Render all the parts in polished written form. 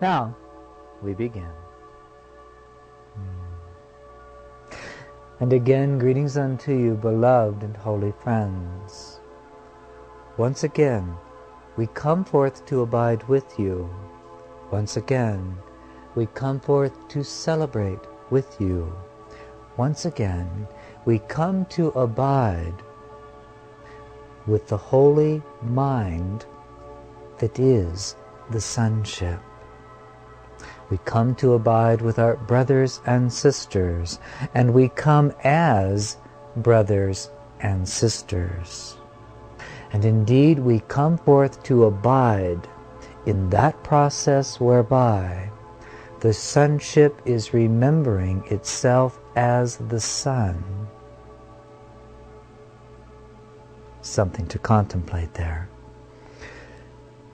Now, we begin. And again, greetings unto you, beloved and holy friends. Once again, we come forth to abide with you. Once again, we come forth to celebrate with you. Once again, we come to abide with the holy mind that is the sonship. We come to abide with our brothers and sisters, and we come as brothers and sisters. And indeed, we come forth to abide in that process whereby the sonship is remembering itself as the Son. Something to contemplate there.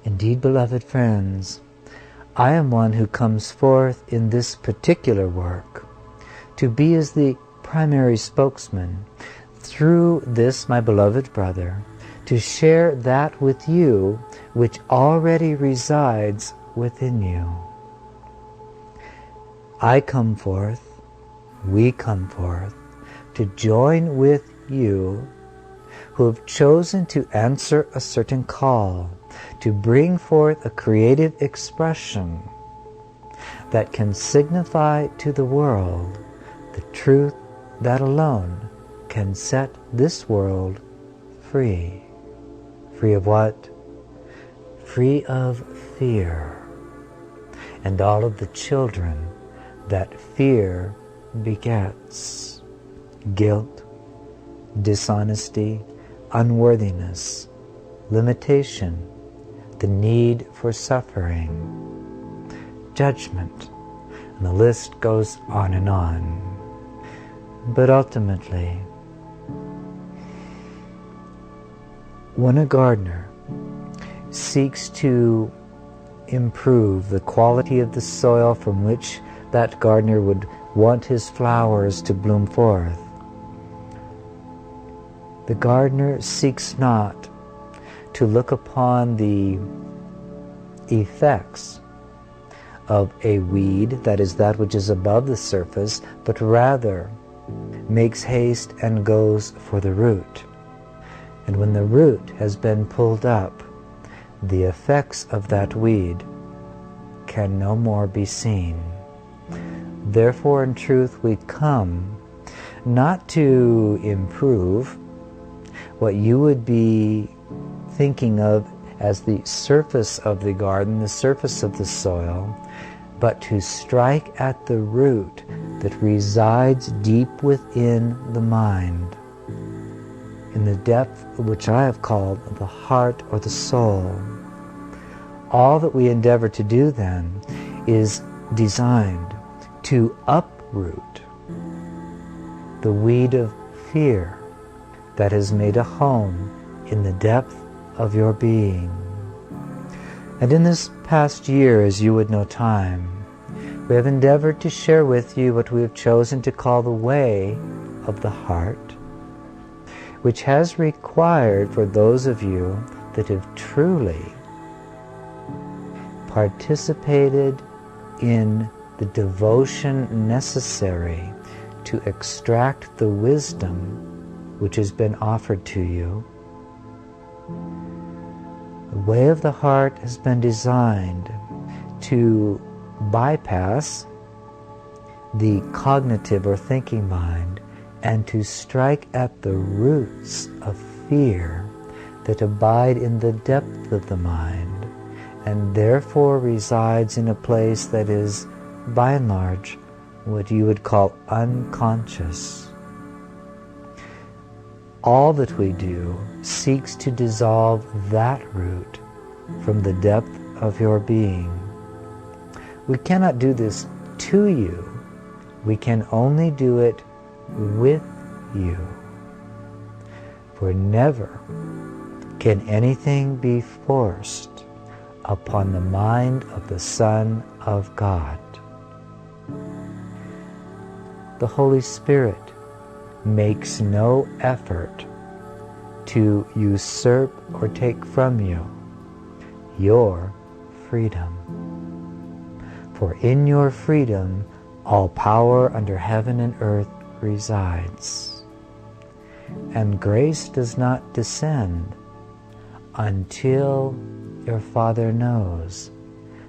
Indeed, beloved friends, I am one who comes forth in this particular work to be as the primary spokesman through this, my beloved brother, to share that with you which already resides within you. I come forth, we come forth, to join with you who have chosen to answer a certain call, to bring forth a creative expression that can signify to the world the truth that alone can set this world free. Free of what? Free of fear, and all of the children that fear begets: guilt, dishonesty, unworthiness, limitation, the need for suffering, judgment, and the list goes on and on. But ultimately, when a gardener seeks to improve the quality of the soil from which that gardener would want his flowers to bloom forth, the gardener seeks not to look upon the effects of a weed, that is that which is above the surface, but rather makes haste and goes for the root. And when the root has been pulled up, the effects of that weed can no more be seen. Therefore, in truth, we come not to improve what you would be thinking of as the surface of the garden, the surface of the soil, but to strike at the root that resides deep within the mind, in the depth which I have called the heart or the soul. All that we endeavor to do then is designed to uproot the weed of fear that has made a home in the depth of your being. And in this past year, as you would know time, we have endeavored to share with you what we have chosen to call the way of the heart, which has required for those of you that have truly participated in the devotion necessary to extract the wisdom which has been offered to you. The way of the heart has been designed to bypass the cognitive or thinking mind and to strike at the roots of fear that abide in the depth of the mind, and therefore resides in a place that is, by and large, what you would call unconscious. All that we do seeks to dissolve that root from the depth of your being. We cannot do this to you. We can only do it with you. For never can anything be forced upon the mind of the Son of God. The Holy Spirit makes no effort to usurp or take from you your freedom. For in your freedom all power under heaven and earth resides. And grace does not descend until your Father knows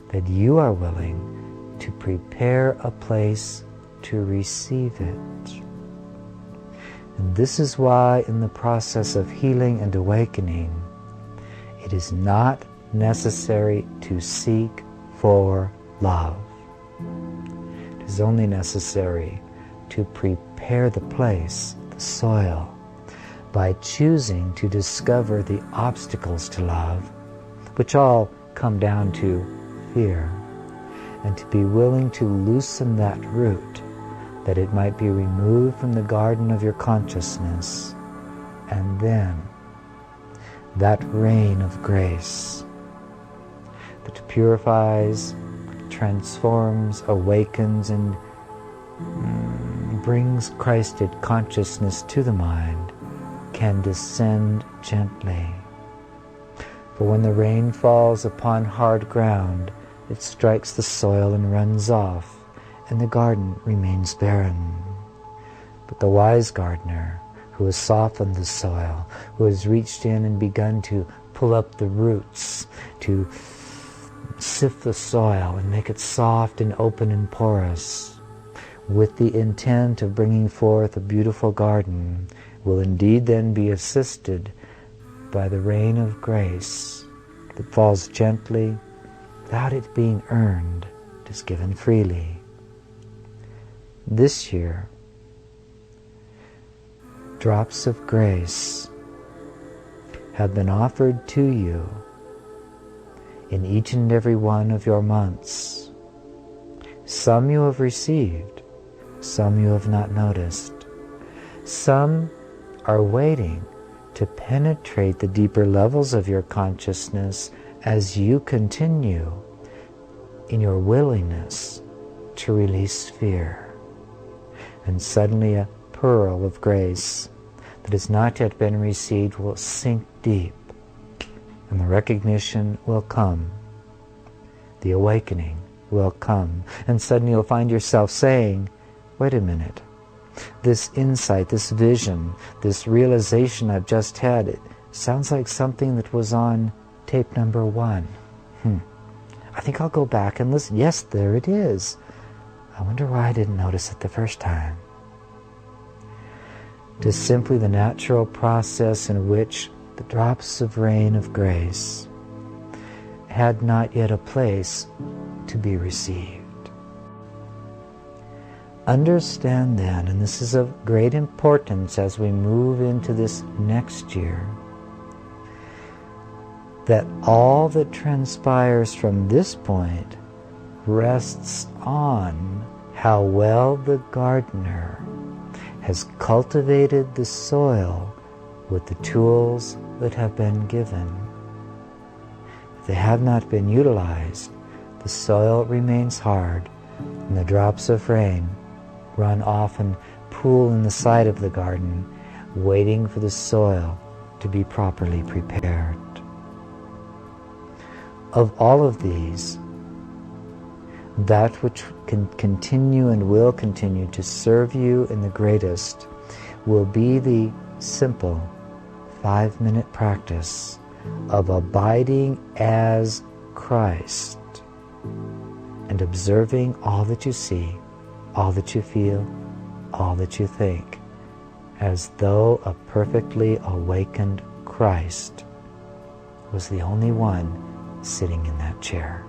that you are willing to prepare a place to receive it. And this is why in the process of healing and awakening, it is not necessary to seek for love. It is only necessary to prepare the place, the soil, by choosing to discover the obstacles to love, which all come down to fear, and to be willing to loosen that root, that it might be removed from the garden of your consciousness, and then that rain of grace that purifies, transforms, awakens, and brings Christed consciousness to the mind, can descend gently. For when the rain falls upon hard ground, it strikes the soil and runs off, and the garden remains barren. But the wise gardener, who has softened the soil, who has reached in and begun to pull up the roots, to sift the soil and make it soft and open and porous, with the intent of bringing forth a beautiful garden, will indeed then be assisted by the rain of grace that falls gently, without it being earned. It is given freely. This year, drops of grace have been offered to you in each and every one of your months. Some you have received, some you have not noticed. Some are waiting to penetrate the deeper levels of your consciousness as you continue in your willingness to release fear. And suddenly a pearl of grace that has not yet been received will sink deep, and the recognition will come. The awakening will come, and suddenly you'll find yourself saying, wait a minute, this insight, this vision, this realization I've just had, it sounds like something that was on tape number 1. I think I'll go back and listen. Yes, there it is. I wonder why I didn't notice it the first time. It is simply the natural process in which the drops of rain of grace had not yet a place to be received. Understand then, and this is of great importance as we move into this next year, that all that transpires from this point rests on how well the gardener has cultivated the soil with the tools that have been given. If they have not been utilized, the soil remains hard, and the drops of rain run off and pool in the side of the garden, waiting for the soil to be properly prepared. Of all of these, that which can continue and will continue to serve you in the greatest will be the simple 5-minute practice of abiding as Christ and observing all that you see, all that you feel, all that you think, as though a perfectly awakened Christ was the only one sitting in that chair.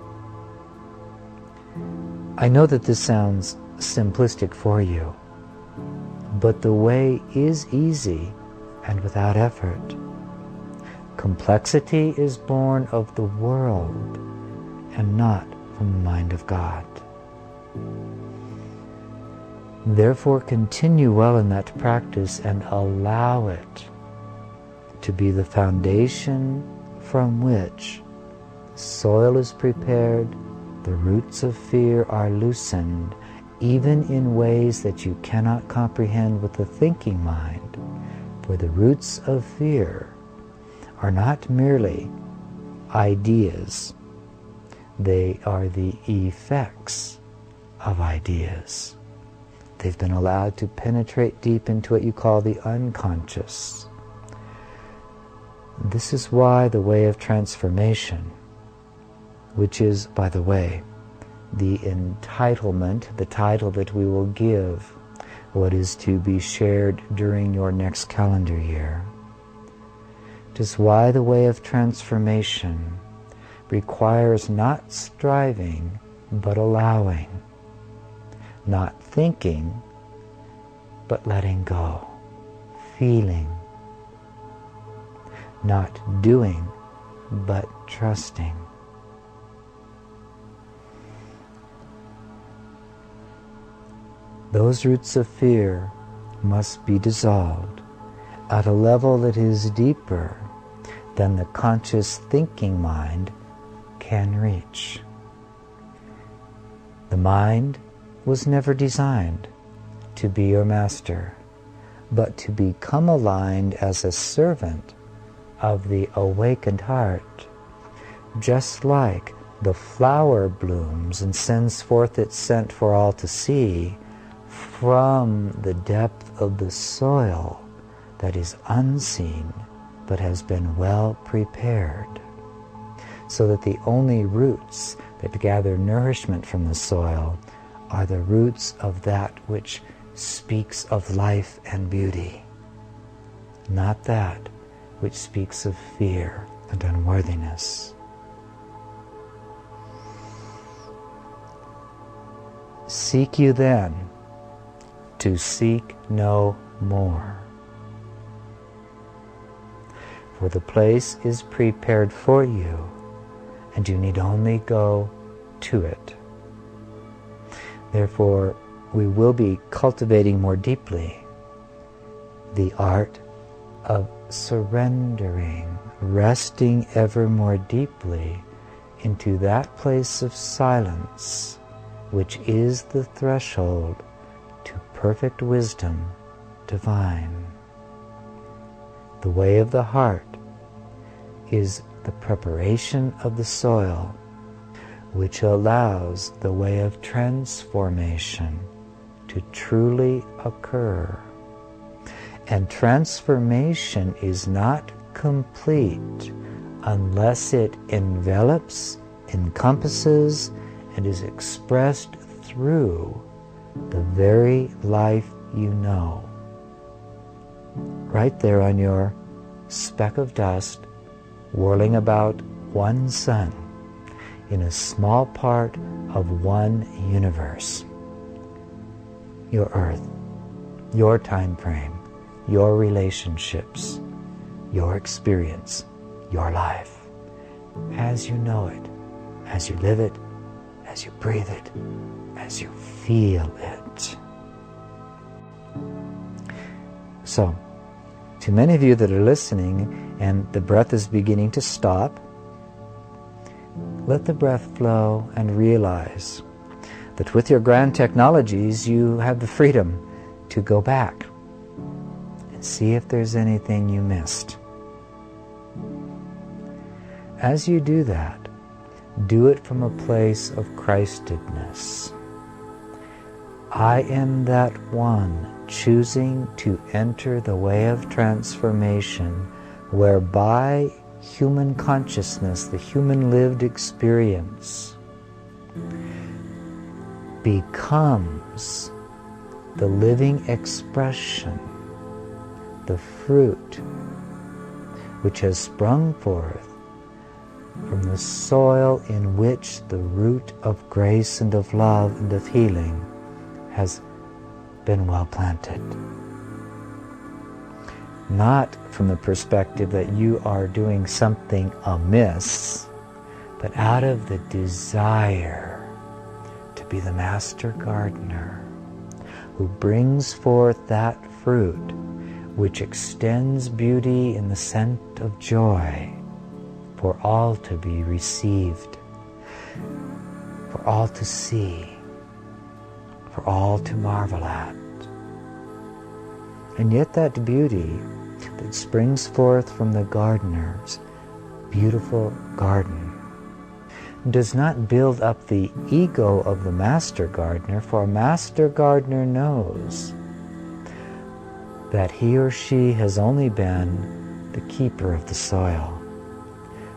I know that this sounds simplistic for you, but the way is easy and without effort. Complexity is born of the world and not from the mind of God. Therefore, continue well in that practice and allow it to be the foundation from which soil is prepared, the roots of fear are loosened, even in ways that you cannot comprehend with the thinking mind, for the roots of fear are not merely ideas, They are the effects of ideas. They've been allowed to penetrate deep into what you call the unconscious. This is why the way of transformation, which is, by the way, the entitlement, the title that we will give what is to be shared during your next calendar year. It is why the way of transformation requires not striving, but allowing, not thinking, but letting go, feeling, not doing, but trusting. Those roots of fear must be dissolved at a level that is deeper than the conscious thinking mind can reach. The mind was never designed to be your master, but to become aligned as a servant of the awakened heart. Just like the flower blooms and sends forth its scent for all to see from the depth of the soil that is unseen but has been well prepared, so that the only roots that gather nourishment from the soil are the roots of that which speaks of life and beauty, not that which speaks of fear and unworthiness. Seek you then to seek no more, for the place is prepared for you, and you need only go to it. Therefore, we will be cultivating more deeply the art of surrendering, resting ever more deeply into that place of silence, which is the threshold to perfect wisdom divine. The way of the heart is the preparation of the soil, which allows the way of transformation to truly occur. And transformation is not complete unless it envelops, encompasses, and is expressed through the very life you know. Right there on your speck of dust, whirling about one sun in a small part of one universe. Your earth, your time frame, your relationships, your experience, your life, as you know it, as you live it, as you breathe it, as you feel it. So, to many of you that are listening and the breath is beginning to stop, let the breath flow and realize that with your grand technologies you have the freedom to go back and see if there's anything you missed. As you do that, do it from a place of Christedness. I am that one choosing to enter the way of transformation whereby human consciousness, the human lived experience, becomes the living expression, the fruit which has sprung forth from the soil in which the root of grace and of love and of healing has been well planted. Not from the perspective that you are doing something amiss, but out of the desire to be the master gardener who brings forth that fruit which extends beauty in the scent of joy for all to be received, for all to see, for all to marvel at. And yet that beauty that springs forth from the gardener's beautiful garden does not build up the ego of the master gardener, for a master gardener knows that he or she has only been the keeper of the soil.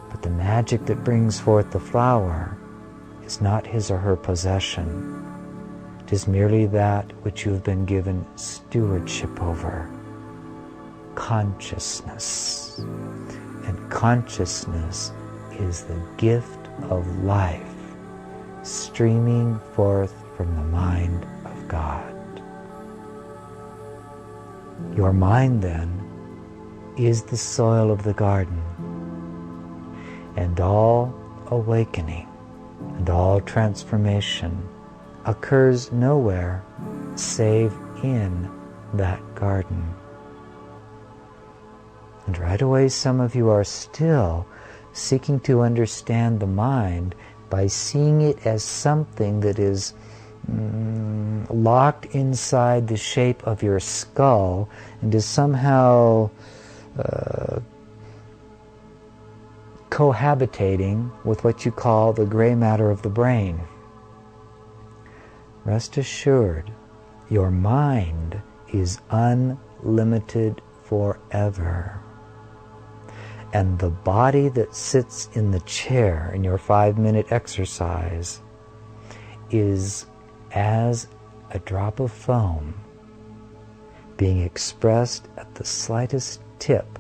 But the magic that brings forth the flower is not his or her possession. It is merely that which you have been given stewardship over. Consciousness. And consciousness is the gift of life streaming forth from the mind of God. Your mind, then, is the soil of the garden, and all awakening and all transformation occurs nowhere save in that garden. And right away some of you are still seeking to understand the mind by seeing it as something that is locked inside the shape of your skull and is somehow cohabitating with what you call the gray matter of the brain. Rest assured, your mind is unlimited forever. And the body that sits in the chair in your 5-minute exercise is as a drop of foam being expressed at the slightest tip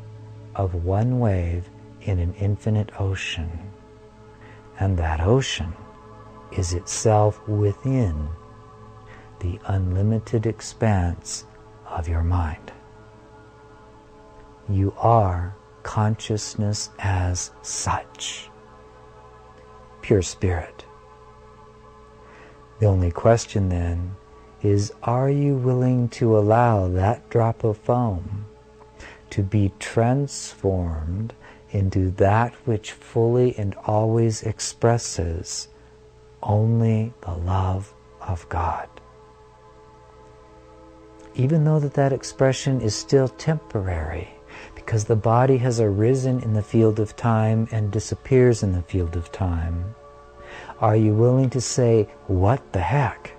of one wave in an infinite ocean. And that ocean is itself within the unlimited expanse of your mind. You are consciousness as such, pure spirit. The only question then is, are you willing to allow that drop of foam to be transformed into that which fully and always expresses only the love of God? Even though that expression is still temporary, because the body has arisen in the field of time and disappears in the field of time, are you willing to say, what the heck?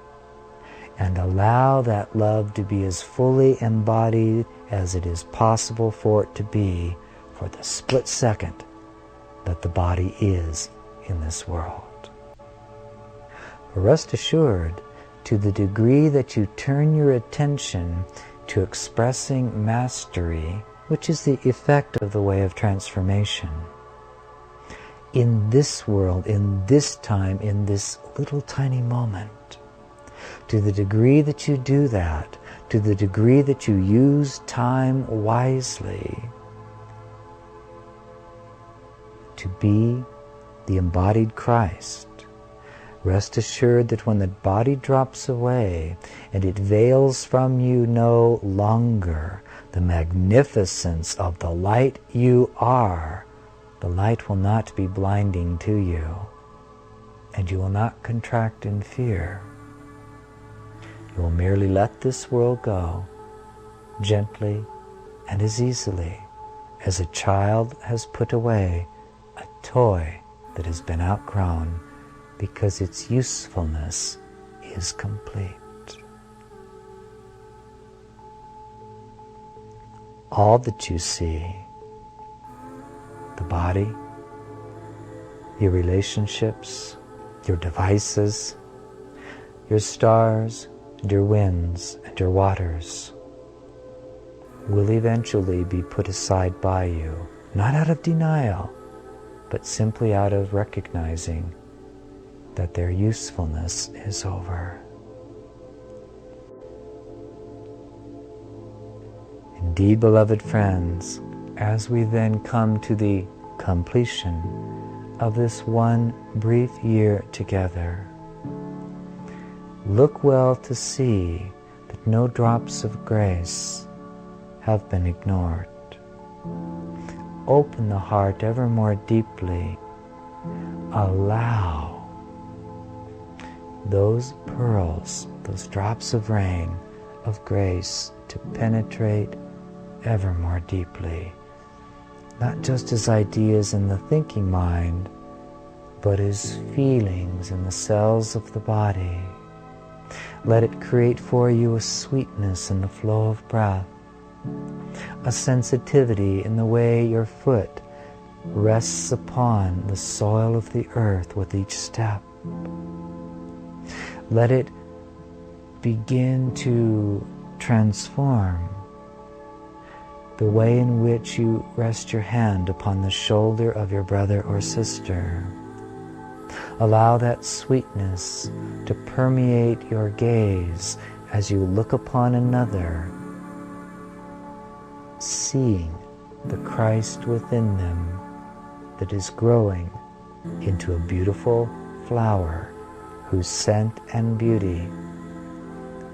And allow that love to be as fully embodied as it is possible for it to be for the split second that the body is in this world. But rest assured, to the degree that you turn your attention to expressing mastery, which is the effect of the way of transformation, in this world, in this time, in this little tiny moment, to the degree that you do that, to the degree that you use time wisely to be the embodied Christ, rest assured that when the body drops away and it veils from you no longer the magnificence of the light you are, the light will not be blinding to you, and you will not contract in fear. You will merely let this world go, gently and as easily as a child has put away a toy that has been outgrown, because its usefulness is complete. All that you see, the body, your relationships, your devices, your stars, and your winds, and your waters, will eventually be put aside by you, not out of denial, but simply out of recognizing that their usefulness is over. Indeed, beloved friends, as we then come to the completion of this one brief year together, look well to see that no drops of grace have been ignored. Open the heart ever more deeply. Allow those pearls, those drops of rain of grace to penetrate ever more deeply, not just as ideas in the thinking mind, but as feelings in the cells of the body. Let it create for you a sweetness in the flow of breath, a sensitivity in the way your foot rests upon the soil of the earth with each step. Let it begin to transform the way in which you rest your hand upon the shoulder of your brother or sister. Allow that sweetness to permeate your gaze as you look upon another, seeing the Christ within them that is growing into a beautiful flower whose scent and beauty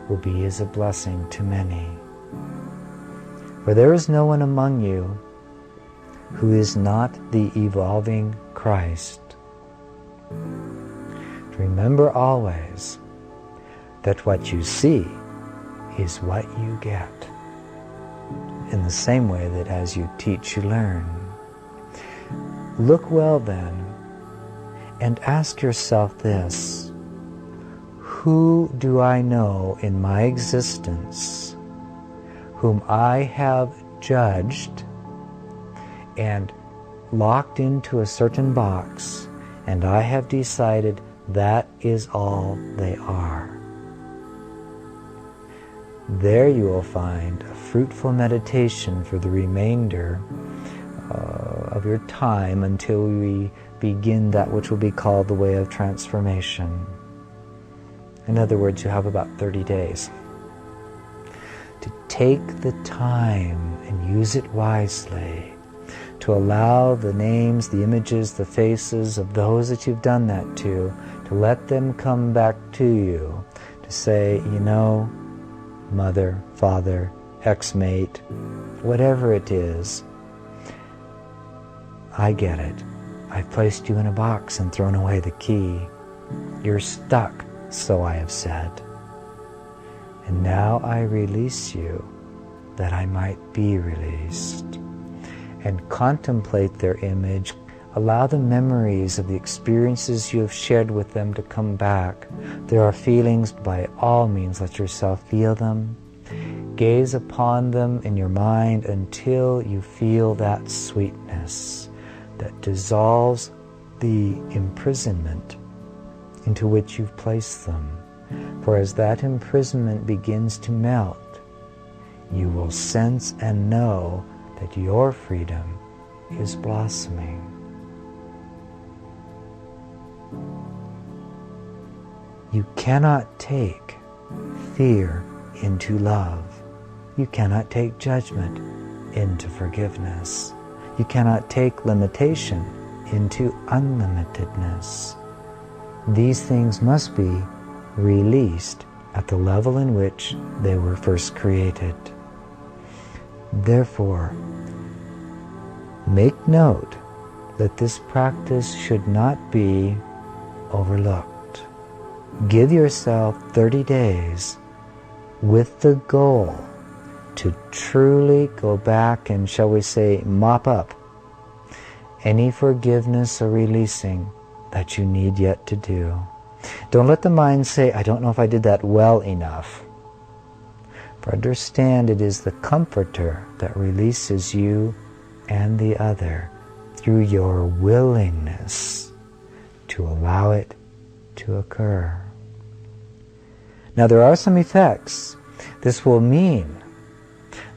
will be as a blessing to many. For there is no one among you who is not the evolving Christ. Remember always that what you see is what you get. In the same way that as you teach, you learn. Look well then, and ask yourself this: who do I know in my existence whom I have judged and locked into a certain box, and I have decided that is all they are? There you will find a fruitful meditation for the remainder of your time until we begin that which will be called the way of transformation. In other words, you have about 30 days to take the time and use it wisely, to allow the names, the images, the faces of those that you've done that to let them come back to you, to say, you know, mother, father, ex-mate, whatever it is, I get it. I've placed you in a box and thrown away the key. You're stuck, so I have said. And now I release you that I might be released. And contemplate their image. Allow the memories of the experiences you have shared with them to come back. There are feelings, by all means, let yourself feel them. Gaze upon them in your mind until you feel that sweetness that dissolves the imprisonment into which you've placed them. For as that imprisonment begins to melt, you will sense and know that your freedom is blossoming. You cannot take fear into love. You cannot take judgment into forgiveness. You cannot take limitation into unlimitedness. These things must be released at the level in which they were first created. Therefore, make note that this practice should not be overlooked. Give yourself 30 days with the goal to truly go back and, shall we say, mop up any forgiveness or releasing that you need yet to do. Don't let the mind say, I don't know if I did that well enough. For understand, it is the Comforter that releases you and the other through your willingness to allow it to occur. Now there are some effects. This will mean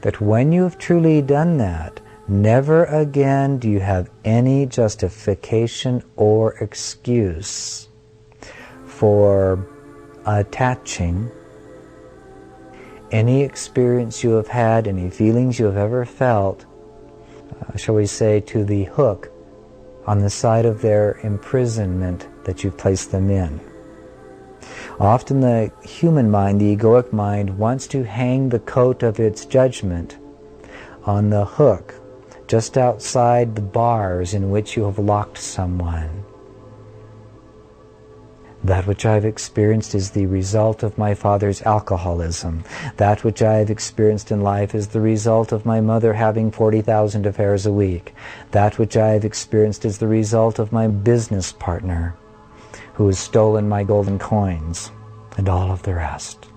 that when you have truly done that, never again do you have any justification or excuse for attaching any experience you have had, any feelings you have ever felt, shall we say, to the hook on the side of their imprisonment that you've placed them in. Often the human mind, the egoic mind, wants to hang the coat of its judgment on the hook just outside the bars in which you have locked someone. That which I have experienced is the result of my father's alcoholism. That which I have experienced in life is the result of my mother having 40,000 affairs a week. That which I have experienced is the result of my business partner who has stolen my golden coins, and all of the rest.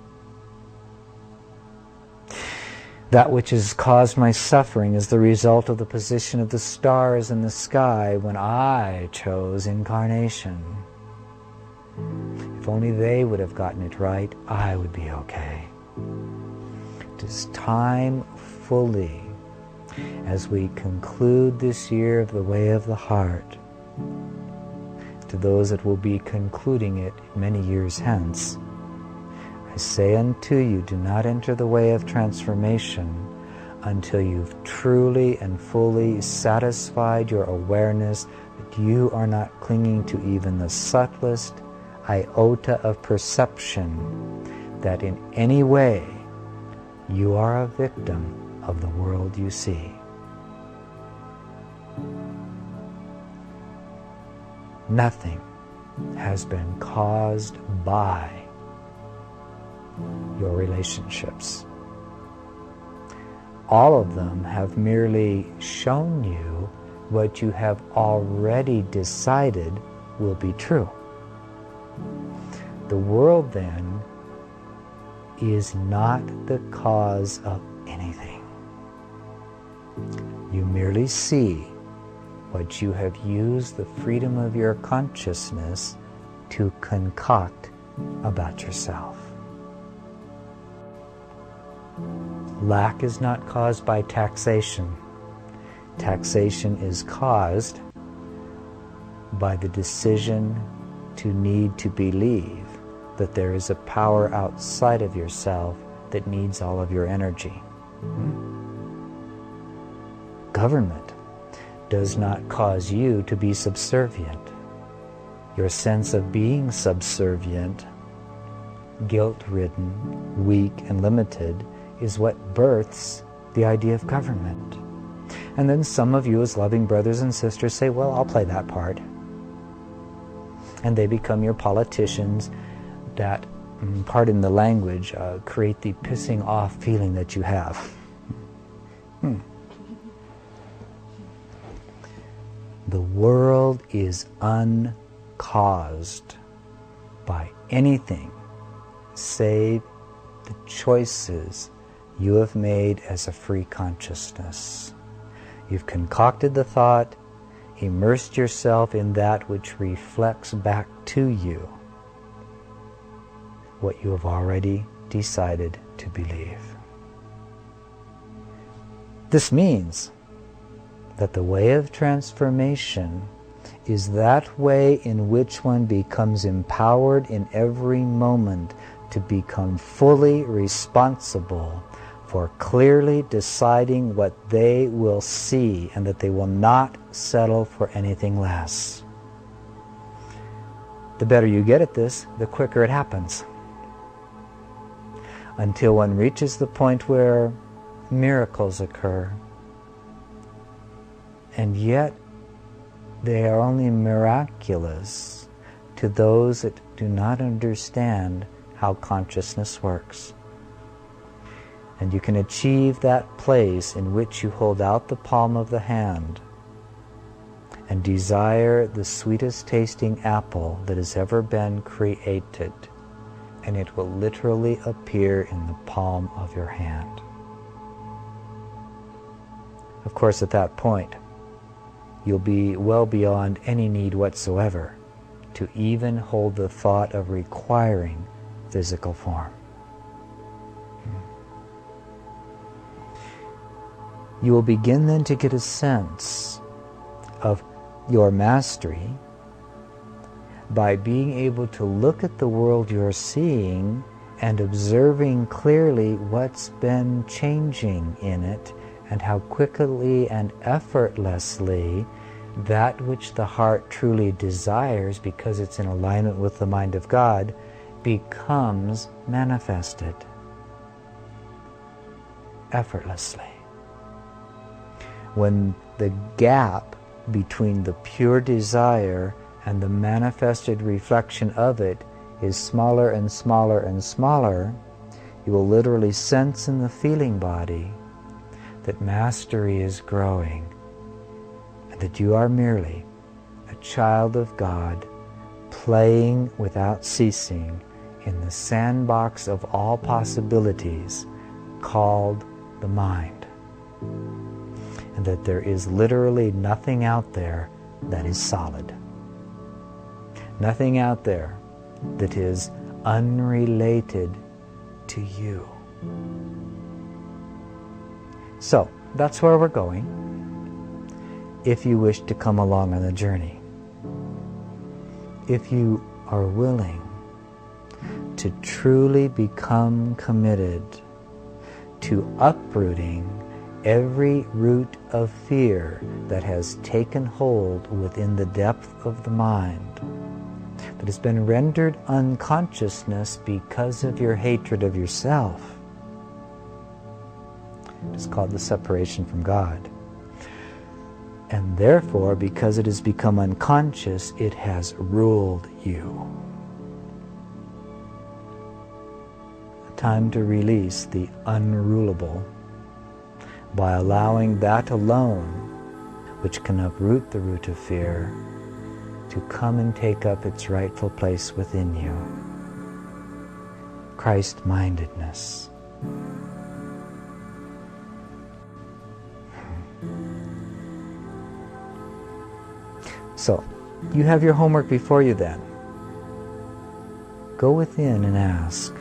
That which has caused my suffering is the result of the position of the stars in the sky when I chose incarnation. If only they would have gotten it right, I would be okay. It is time fully, as we conclude this year of the way of the heart, to those that will be concluding it many years hence, I say unto you, do not enter the way of transformation until you've truly and fully satisfied your awareness that you are not clinging to even the subtlest iota of perception, that in any way you are a victim of the world you see. Nothing has been caused by your relationships. All of them have merely shown you what you have already decided will be true. The world, then, is not the cause of anything. You merely see what you have used the freedom of your consciousness to concoct about yourself. Lack is not caused by taxation. Taxation is caused by the decision to need to believe that there is a power outside of yourself that needs all of your energy. Government does not cause you to be subservient. Your sense of being subservient, guilt-ridden, weak, and limited is what births the idea of government. And then some of you as loving brothers and sisters say, well, I'll play that part. And they become your politicians that, pardon the language, create the pissing off feeling that you have. The world is uncaused by anything save the choices you have made as a free consciousness. You've concocted the thought, immersed yourself in that which reflects back to you what you have already decided to believe. This means that the way of transformation is that way in which one becomes empowered in every moment to become fully responsible for clearly deciding what they will see and that they will not settle for anything less. The better you get at this, the quicker it happens. Until one reaches the point where miracles occur, and yet they are only miraculous to those that do not understand how consciousness works. And you can achieve that place in which you hold out the palm of the hand and desire the sweetest tasting apple that has ever been created, and it will literally appear in the palm of your hand. Of course, at that point, you'll be well beyond any need whatsoever to even hold the thought of requiring physical form. You will begin then to get a sense of your mastery by being able to look at the world you're seeing and observing clearly what's been changing in it and how quickly and effortlessly that which the heart truly desires, because it's in alignment with the mind of God, becomes manifested effortlessly. When the gap between the pure desire and the manifested reflection of it is smaller and smaller and smaller, you will literally sense in the feeling body that mastery is growing, and that you are merely a child of God playing without ceasing in the sandbox of all possibilities called the mind, and that there is literally nothing out there that is solid, nothing out there that is unrelated to you. So that's where we're going, if you wish to come along on the journey. If you are willing to truly become committed to uprooting every root of fear that has taken hold within the depth of the mind, that has been rendered unconsciousness because of your hatred of yourself. It's called the separation from God. And therefore, because it has become unconscious, it has ruled you. Time to release the unrulable by allowing that alone, which can uproot the root of fear, to come and take up its rightful place within you. Christ-mindedness. So, you have your homework before you then. Go within and ask.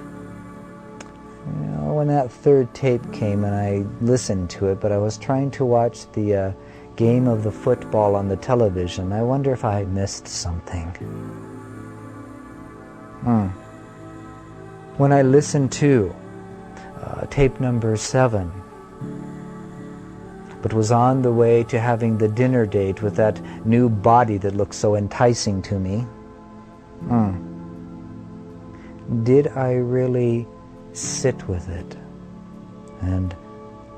When that third tape came and I listened to it, but I was trying to watch the game of the football on the television, I wonder if I missed something. When I listened to tape number 7, but was on the way to having the dinner date with that new body that looked so enticing to me, did I really sit with it and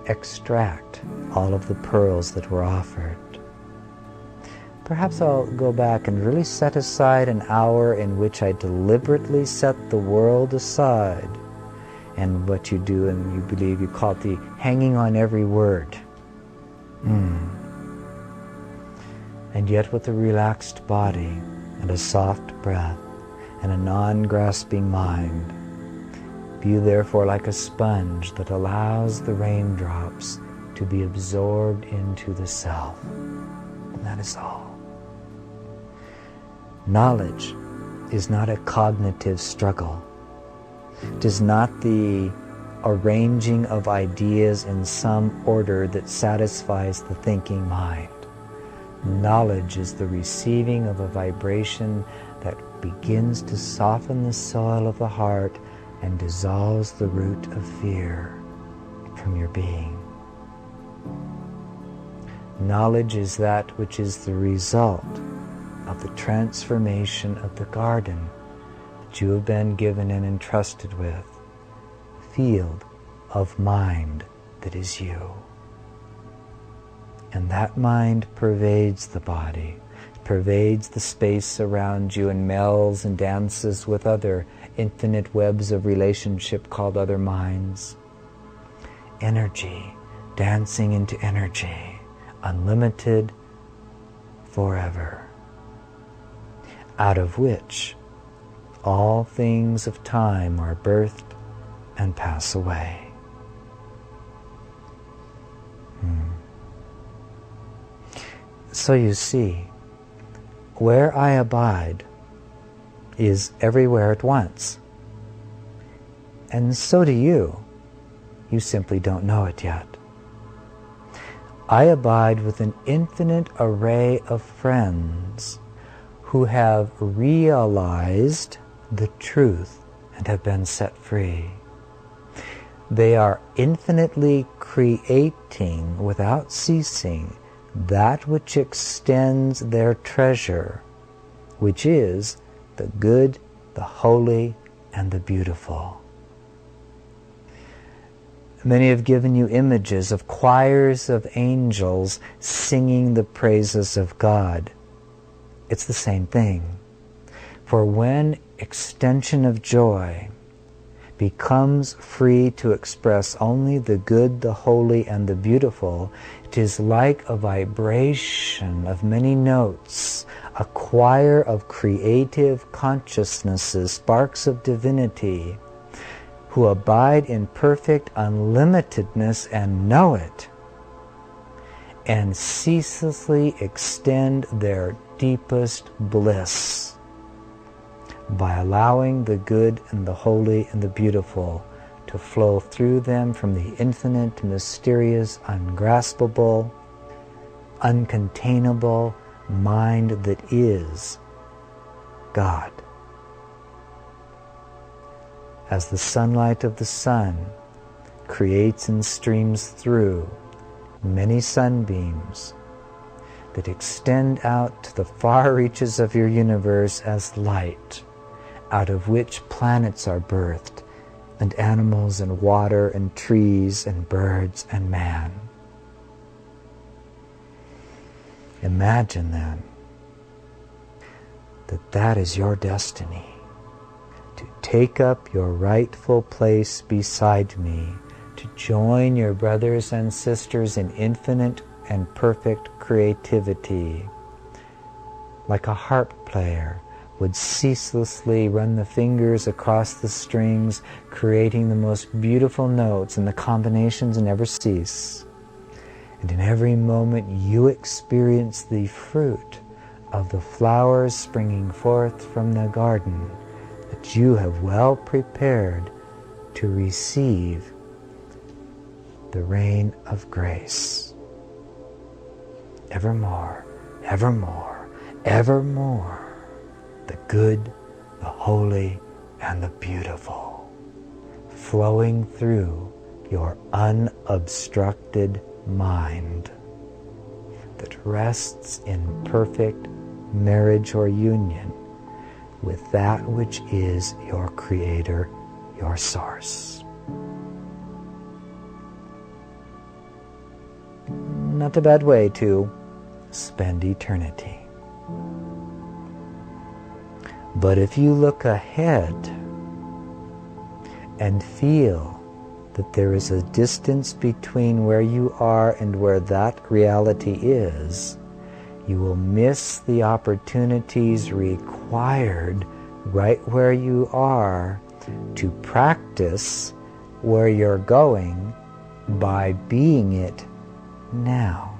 extract all of the pearls that were offered? Perhaps I'll go back and really set aside an hour in which I deliberately set the world aside, and what you do and you believe, you call it the hanging on every word. And yet with a relaxed body and a soft breath and a non-grasping mind, be therefore like a sponge that allows the raindrops to be absorbed into the self. And that is all. Knowledge is not a cognitive struggle. It is not the arranging of ideas in some order that satisfies the thinking mind. Knowledge is the receiving of a vibration that begins to soften the soil of the heart and dissolves the root of fear from your being. Knowledge is that which is the result of the transformation of the garden that you have been given and entrusted with, field of mind that is you. And that mind pervades the body, pervades the space around you, and melds and dances with other infinite webs of relationship called other minds. Energy dancing into energy, unlimited forever, out of which all things of time are birthed and pass away. So you see, where I abide is everywhere at once. And so do you. You simply don't know it yet. I abide with an infinite array of friends who have realized the truth and have been set free. They are infinitely creating without ceasing that which extends their treasure, which is the good, the holy, and the beautiful. Many have given you images of choirs of angels singing the praises of God. It's the same thing. For when extension of joy becomes free to express only the good, the holy, and the beautiful, it is like a vibration of many notes, a choir of creative consciousnesses, sparks of divinity, who abide in perfect unlimitedness and know it, and ceaselessly extend their deepest bliss by allowing the good and the holy and the beautiful to flow through them from the infinite, mysterious, ungraspable, uncontainable mind that is God. As the sunlight of the sun creates and streams through many sunbeams that extend out to the far reaches of your universe as light, out of which planets are birthed, and animals and water and trees and birds and man. Imagine then that that is your destiny, to take up your rightful place beside me, to join your brothers and sisters in infinite and perfect creativity, like a harp player would ceaselessly run the fingers across the strings, creating the most beautiful notes, and the combinations never cease. And in every moment you experience the fruit of the flowers springing forth from the garden that you have well prepared to receive the rain of grace. Evermore, evermore, evermore, the good, the holy, and the beautiful, flowing through your unobstructed mind that rests in perfect marriage or union with that which is your Creator, your source. Not a bad way to spend eternity. But if you look ahead and feel that there is a distance between where you are and where that reality is, you will miss the opportunities required right where you are to practice where you're going by being it now.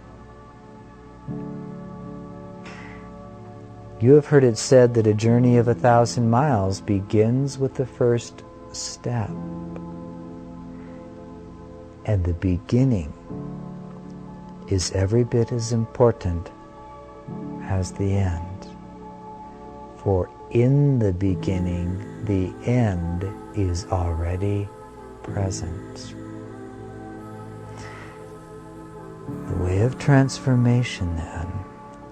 You have heard it said that a journey of 1,000 miles begins with the first step. And the beginning is every bit as important as the end. For in the beginning, the end is already present. The way of transformation, then,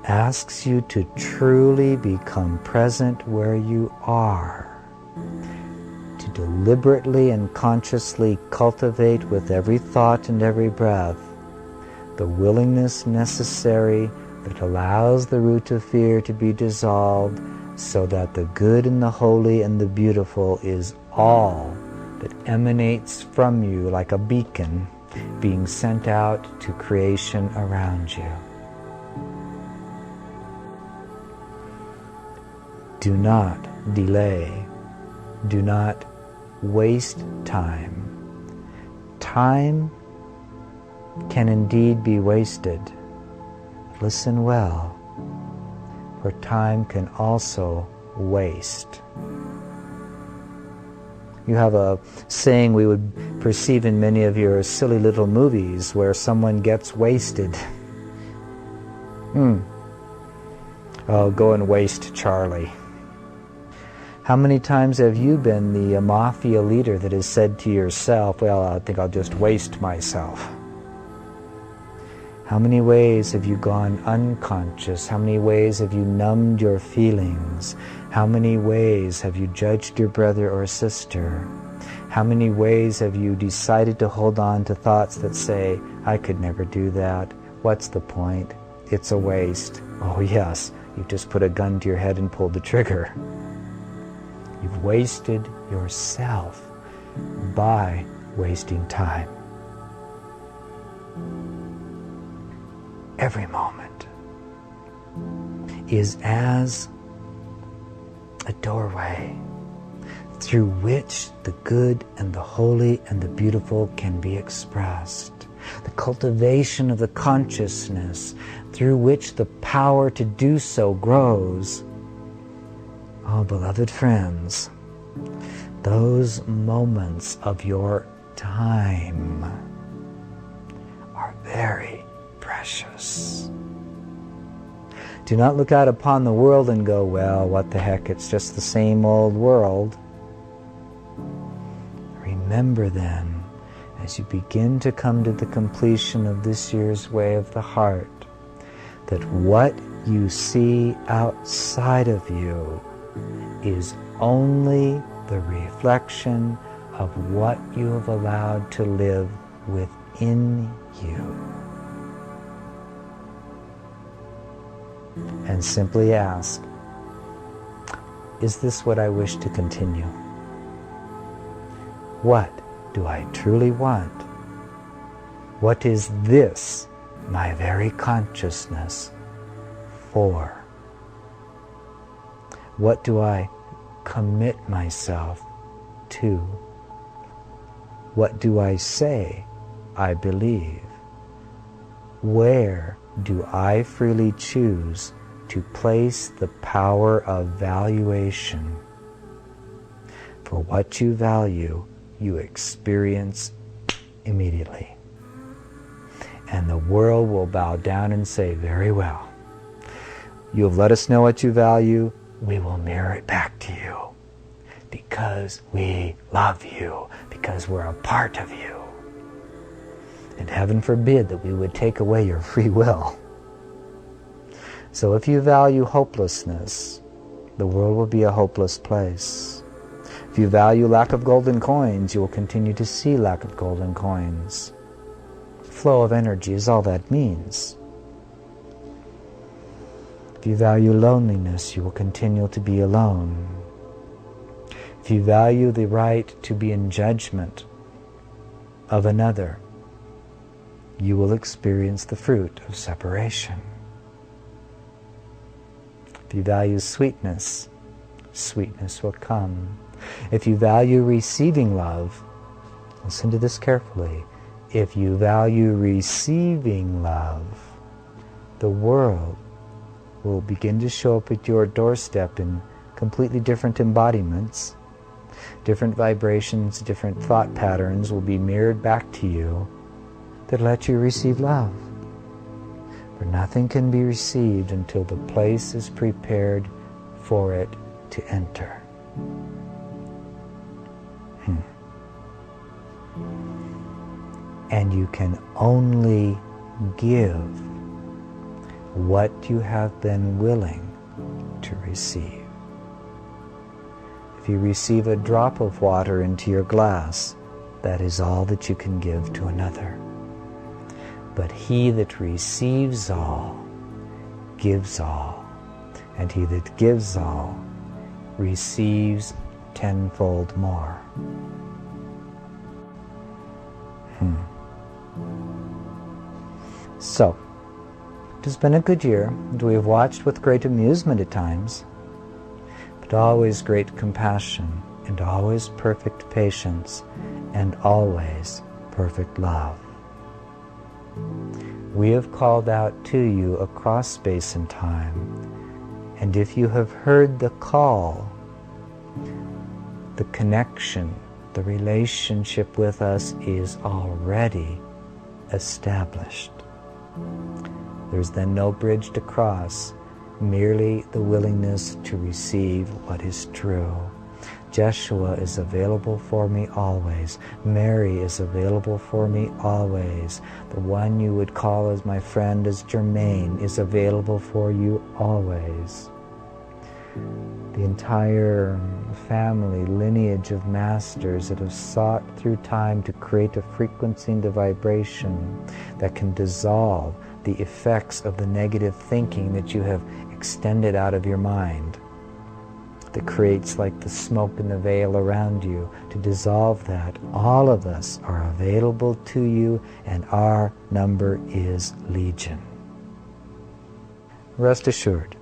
asks you to truly become present where you are, to deliberately and consciously cultivate with every thought and every breath the willingness necessary that allows the root of fear to be dissolved, so that the good and the holy and the beautiful is all that emanates from you like a beacon being sent out to creation around you. Do not delay. Do not waste time. Time can indeed be wasted. Listen well, for time can also waste. You have a saying we would perceive in many of your silly little movies where someone gets wasted. Oh, go and waste Charlie. How many times have you been the mafia leader that has said to yourself, well, I think I'll just waste myself? How many ways have you gone unconscious? How many ways have you numbed your feelings? How many ways have you judged your brother or sister? How many ways have you decided to hold on to thoughts that say, I could never do that? What's the point? it's a waste. Oh yes, you've just put a gun to your head and pulled the trigger. You've wasted yourself by wasting time. Every moment is as a doorway through which the good and the holy and the beautiful can be expressed. The cultivation of the consciousness through which the power to do so grows. Oh, beloved friends, those moments of your time are very precious. Do not look out upon the world and go, well, what the heck, it's just the same old world. Remember then, as you begin to come to the completion of this year's Way of the Heart, that what you see outside of you is only the reflection of what you have allowed to live within you. And simply ask, is this what I wish to continue? What do I truly want? What is this, my very consciousness, for? What do I commit myself to? What do I say I believe? Where do I freely choose to place the power of valuation? For what you value, you experience immediately. And the world will bow down and say, very well. You have let us know what you value. We will mirror it back to you. Because we love you. Because we're a part of you. And heaven forbid that we would take away your free will. So if you value hopelessness, the world will be a hopeless place. If you value lack of golden coins, you will continue to see lack of golden coins. Flow of energy is all that means. If you value loneliness, you will continue to be alone. If you value the right to be in judgment of another, you will experience the fruit of separation. If you value sweetness, sweetness will come. If you value receiving love, listen to this carefully. If you value receiving love, the world will begin to show up at your doorstep in completely different embodiments. Different vibrations, different thought patterns will be mirrored back to you that let you receive love. For nothing can be received until the place is prepared for it to enter. And you can only give what you have been willing to receive. If you receive a drop of water into your glass, that is all that you can give to another. But he that receives all, gives all. And he that gives all, receives tenfold more. So, it has been a good year, and we have watched with great amusement at times, but always great compassion, and always perfect patience, and always perfect love. We have called out to you across space and time, and if you have heard the call, the connection, the relationship with us is already established. There's then no bridge to cross, merely the willingness to receive what is true. Jeshua is available for me always. Mary is available for me always. The one you would call as my friend as Germain is available for you always. The entire family, lineage of masters that have sought through time to create a frequency and a vibration that can dissolve the effects of the negative thinking that you have extended out of your mind, that creates like the smoke in the veil around you, to dissolve that. All of us are available to you, and our number is legion. Rest assured,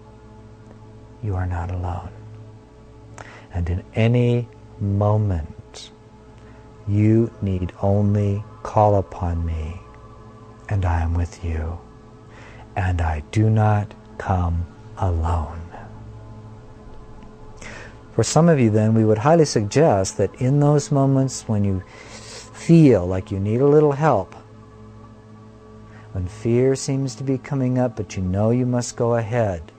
you are not alone. And in any moment, you need only call upon me, and I am with you. And I do not come alone. For some of you then, we would highly suggest that in those moments when you feel like you need a little help, when fear seems to be coming up but you know you must go ahead,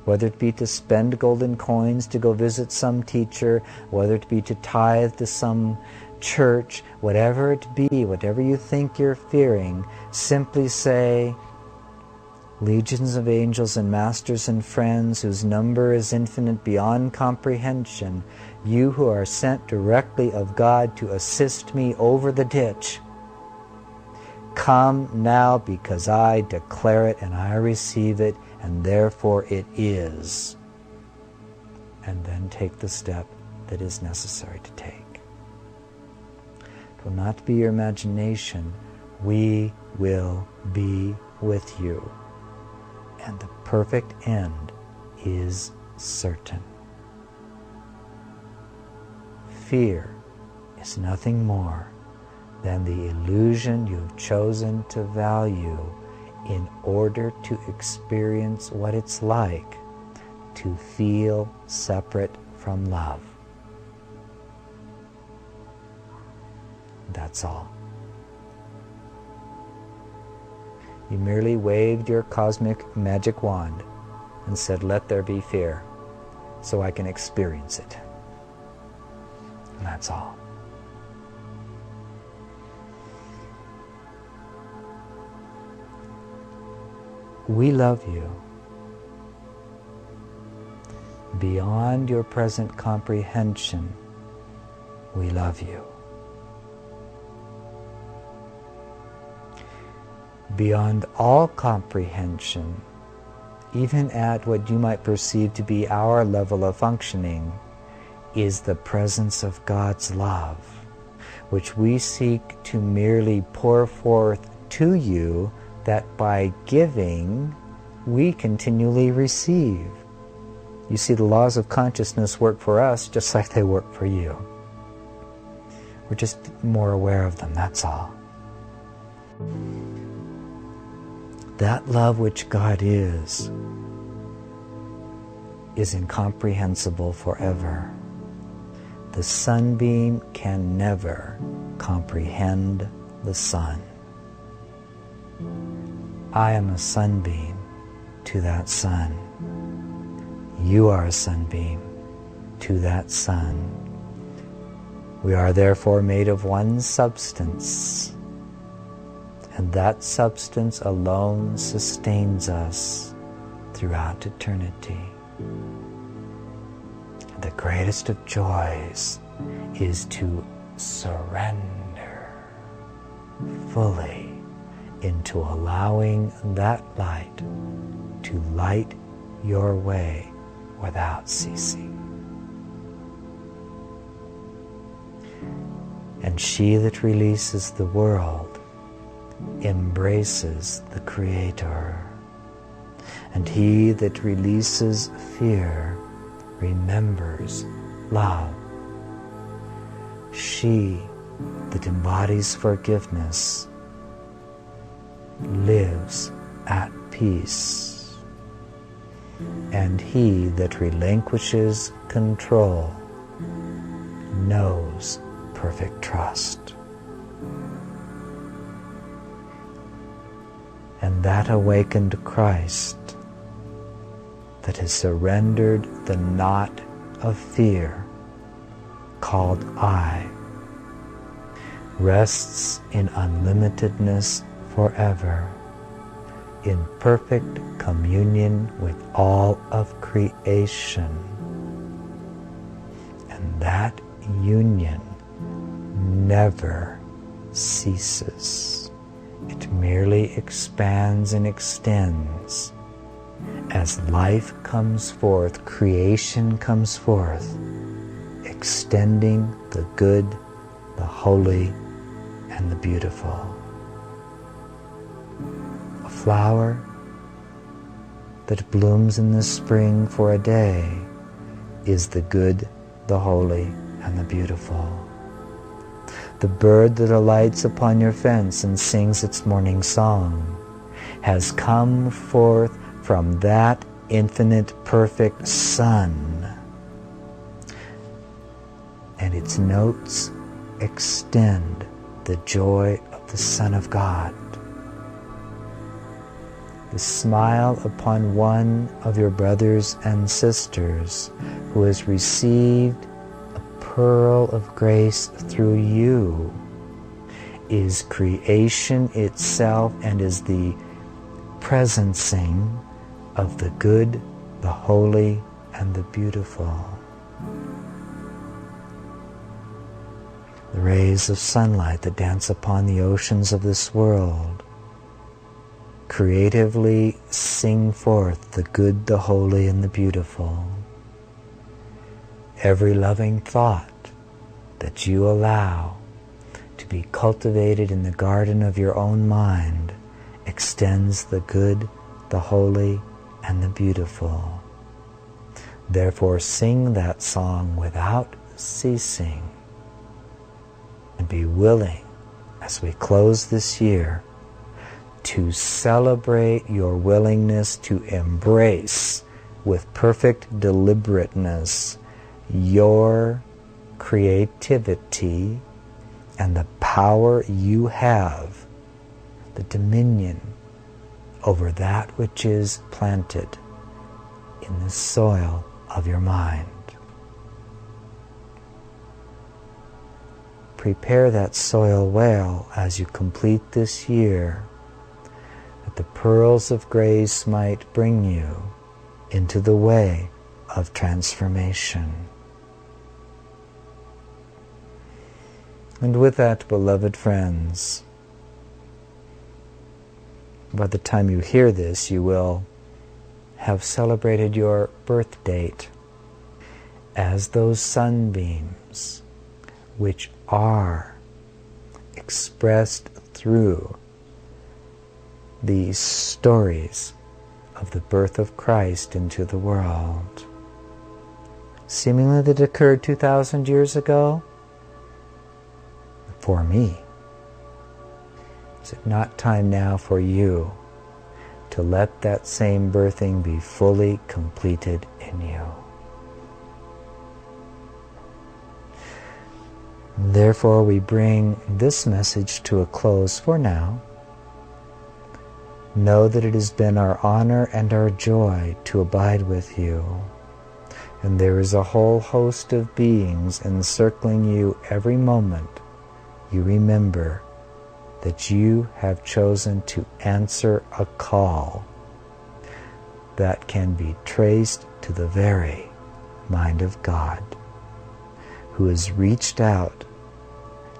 whether it be to spend golden coins to go visit some teacher, whether it be to tithe to some church, whatever it be, whatever you think you're fearing, simply say, legions of angels and masters and friends whose number is infinite beyond comprehension, you who are sent directly of God to assist me over the ditch, come now, because I declare it and I receive it, and therefore it is. And then take the step that is necessary to take. It will not be your imagination. We will be with you. And the perfect end is certain. Fear is nothing more than the illusion you've chosen to value in order to experience what it's like to feel separate from love. That's all. You merely waved your cosmic magic wand and said, let there be fear, so I can experience it. And that's all. We love you beyond your present comprehension. We love you. Beyond all comprehension, even at what you might perceive to be our level of functioning, is the presence of God's love, which we seek to merely pour forth to you, that by giving, we continually receive. You see, the laws of consciousness work for us just like they work for you. We're just more aware of them, that's all. That love which God is incomprehensible forever. The sunbeam can never comprehend the sun. I am a sunbeam to that sun. You are a sunbeam to that sun. We are therefore made of one substance, and that substance alone sustains us throughout eternity. The greatest of joys is to surrender fully into allowing that light to light your way without ceasing. And she that releases the world embraces the Creator, and he that releases fear remembers love. She that embodies forgiveness lives at peace, and he that relinquishes control knows perfect trust. And that awakened Christ that has surrendered the knot of fear, called I, rests in unlimitedness forever, in perfect communion with all of creation. And that union never ceases. It merely expands and extends. As life comes forth, creation comes forth, extending the good, the holy, and the beautiful. A flower that blooms in the spring for a day is the good, the holy, and the beautiful. The bird that alights upon your fence and sings its morning song has come forth from that infinite, perfect sun, and its notes extend the joy of the Son of God. The smile upon one of your brothers and sisters who has received a pearl of grace through you is creation itself and is the presencing of the good, the holy, and the beautiful. The rays of sunlight that dance upon the oceans of this world creatively sing forth the good, the holy, and the beautiful. Every loving thought that you allow to be cultivated in the garden of your own mind extends the good, the holy, and the beautiful. Therefore, sing that song without ceasing, and be willing, as we close this year, to celebrate your willingness to embrace with perfect deliberateness your creativity and the power you have, the dominion over that which is planted in the soil of your mind. Prepare that soil well as you complete this year, that the pearls of grace might bring you into the way of transformation. And with that, beloved friends, by the time you hear this, you will have celebrated your birth date as those sunbeams which are expressed through these stories of the birth of Christ into the world. Seemingly that occurred 2,000 years ago? For me. Is it not time now for you to let that same birthing be fully completed in you? Therefore, we bring this message to a close for now. Know that it has been our honor and our joy to abide with you, and there is a whole host of beings encircling you every moment. You remember that you have chosen to answer a call that can be traced to the very mind of God, who has reached out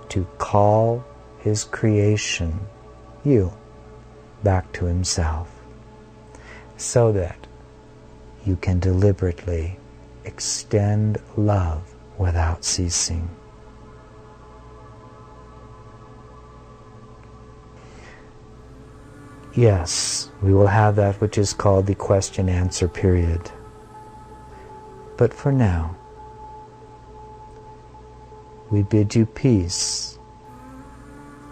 to call His creation, you, back to Himself, so that you can deliberately extend love without ceasing. Yes, we will have that which is called the question-answer period. But for now, we bid you peace.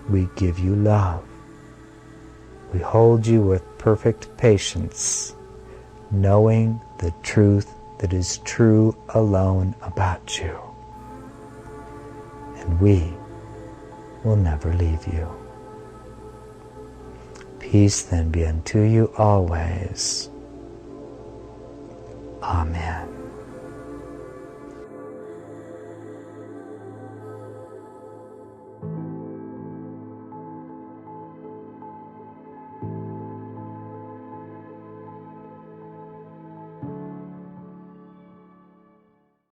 We give you love. We hold you with perfect patience, knowing the truth that is true alone about you. And we will never leave you. Peace then be unto you always. Amen.